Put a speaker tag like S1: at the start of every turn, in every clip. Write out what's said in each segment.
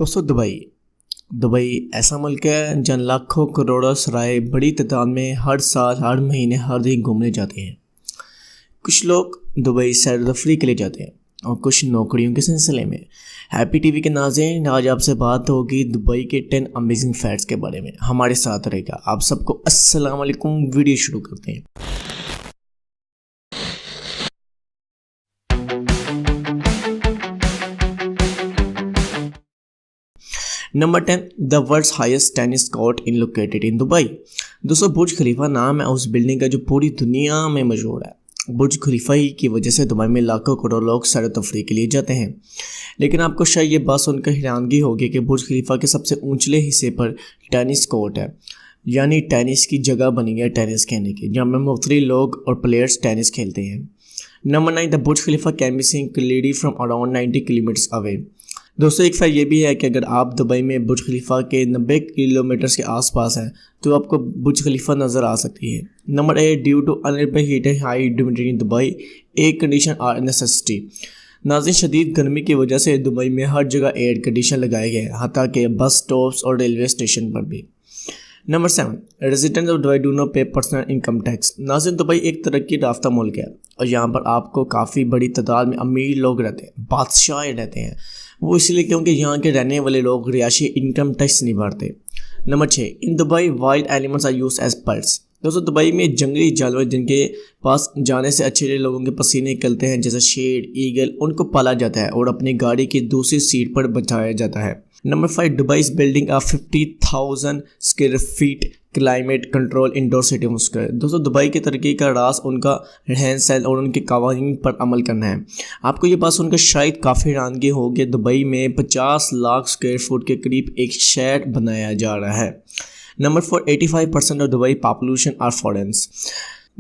S1: दोस्तों दुबई ऐसा मुल्क है जहाँ लाखों करोड़ों सराय बड़ी तादाद में हर साल हर महीने हर दिन घूमने जाते हैं। कुछ लोग दुबई सैर तफरीह के लिए जाते हैं और कुछ नौकरियों के सिलसिले में। हैप्पी टीवी के नाज़रीन, आज आपसे बात होगी दुबई के 10 अमेजिंग फैक्ट्स के बारे में। हमारे साथ रहेगा। आप सबको अस्सलाम वालेकुम। वीडियो शुरू करते हैं। Number 10, the world's highest tennis court in located in Dubai. दोस्तों, बुर्ज खलीफा नाम है उस बिल्डिंग का जो पूरी दुनिया में मशहूर है। बुर्ज खलीफा ही की वजह से दुबई में लाखों करोड़ लोग सैर तफरीह के लिए जाते हैं। लेकिन आपको शायद ये बात सुनकर हैरानगी होगी कि बुर्ज खलीफा के सबसे ऊंचले हिस्से पर टेनिस कोर्ट है, यानी टेनिस की जगह बनी है टेनिस खेलने की, जहाँ में मुख्तलिफ लोग और प्लेयर्स टेनिस खेलते हैं। Number 9, the Burj Khalifa can be seen clearly from around 90 kilometres away. दोस्तों, एक फैक्ट ये भी है कि अगर आप दुबई में बुर्ज खलीफा के 90 किलोमीटर के आसपास हैं तो आपको बुर्ज खलीफा नज़र आ सकती है। Number 8, due to unable heat and high humidity in Dubai, air condition are necessity. नाज़रीन, शदीद गर्मी की वजह से दुबई में हर जगह एयर कंडीशन लगाए गए हैं, हत्ता कि बस स्टॉप्स और रेलवे स्टेशन पर भी। Number 7, residents of Dubai do not पे पर्सनल इनकम टैक्स। नाज़रीन, दुबई एक तरक्की याफ्ता मुल्क है और यहाँ पर आपको काफ़ी बड़ी तादाद में अमीर लोग रहते हैं, बादशाह रहते हैं। वो इसलिए क्योंकि यहाँ के रहने वाले लोग रिहायशी इनकम टैक्स नहीं भरते। Number 6, in Dubai wild animals are used as pets. दोस्तों, दुबई में जंगली जानवर जिनके पास जाने से अच्छे लोगों के पसीने निकलते हैं, जैसे शेर, ईगल, उनको पाला जाता है और अपनी गाड़ी की दूसरी सीट पर बैठाया जाता है। Number 5, Dubai is building a 50,000 square feet climate control indoor city square. दोस्तों, दुबई की तरक्की का राज उनका रहन सहन और उनके कवानीन पर अमल करना है। आपको ये बात सुनकर शायद काफ़ी हैरानगी हो कि दुबई में 50 लाख स्क्वायर फुट के करीब एक शहर बनाया जा रहा है। Number 4, 85% of Dubai population are foreigners.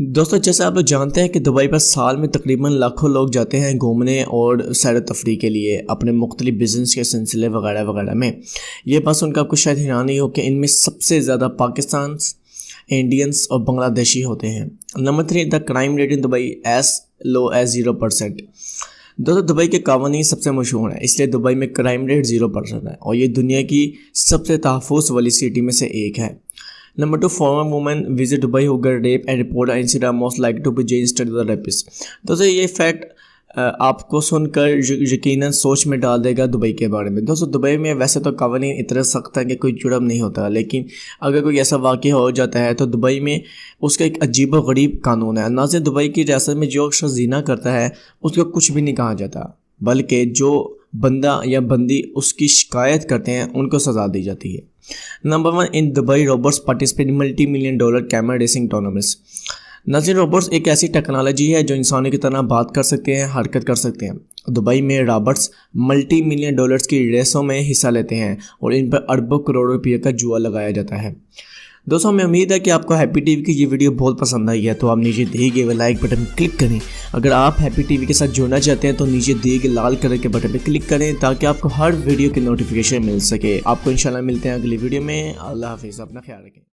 S1: दोस्तों, जैसे आप लोग जानते हैं कि दुबई पर साल में तकरीबन लाखों लोग जाते हैं घूमने और सैर तफरीह के लिए अपने मुख्तलिफ बिज़नेस के सिलसिले वगैरह वगैरह में। ये बात सुनकर आपको शायद हैरानी हो कि इनमें सबसे ज़्यादा पाकिस्तान, इंडियंस और बांग्लादेशी होते हैं। Number 3, the crime rate in Dubai as low as 0%। दोस्तों, दुबई के कवानीन सबसे मशहूर हैं, इसलिए दुबई में क्राइम रेट 0% है और ये दुनिया की सबसे तहफ़्फ़ुज़ वाली सिटी में से एक है। Number 2, former women visit Dubai who got rape and report incident most like to be jail instead the rapist. दोस्तों, ये फैक्ट आपको सुनकर यकीनन सोच में डाल देगा दुबई के बारे में। दोस्तों, दुबई में वैसे तो कवानीन इतना सख्त है कि कोई जुर्म नहीं होता, लेकिन अगर कोई ऐसा वाक़या हो जाता है तो दुबई में उसका एक अजीब व गरीब कानून है। ना सिर्फ दुबई की रियासत में जो शख्स ज़िना करता है उसको कुछ भी नहीं कहा जाता, बल्कि जो बंदा या बंदी उसकी शिकायत करते हैं उनको सज़ा दी जाती है। Number 1, in Dubai robots participate in $multi-million camera racing tournaments. नाज़रीन, रोबोट्स एक ऐसी टेक्नोलॉजी है जो इंसानों की तरह बात कर सकते हैं, हरकत कर सकते हैं। दुबई में रोबोट्स $multi-million की रेसों में हिस्सा लेते हैं और इन पर अरबों करोड़ों रुपये का जुआ लगाया जाता है। दोस्तों, हमें उम्मीद है कि आपको हैप्पी टीवी की ये वीडियो बहुत पसंद आई है, तो आप नीचे दिए गए लाइक बटन क्लिक करें। अगर आप हैप्पी टीवी के साथ जुड़ना चाहते हैं तो नीचे दिए गए लाल कलर के बटन पर क्लिक करें ताकि आपको हर वीडियो की नोटिफिकेशन मिल सके। आपको इंशाल्लाह मिलते हैं अगली वीडियो में। अल्लाह हाफिज़, अपना ख्याल रखें।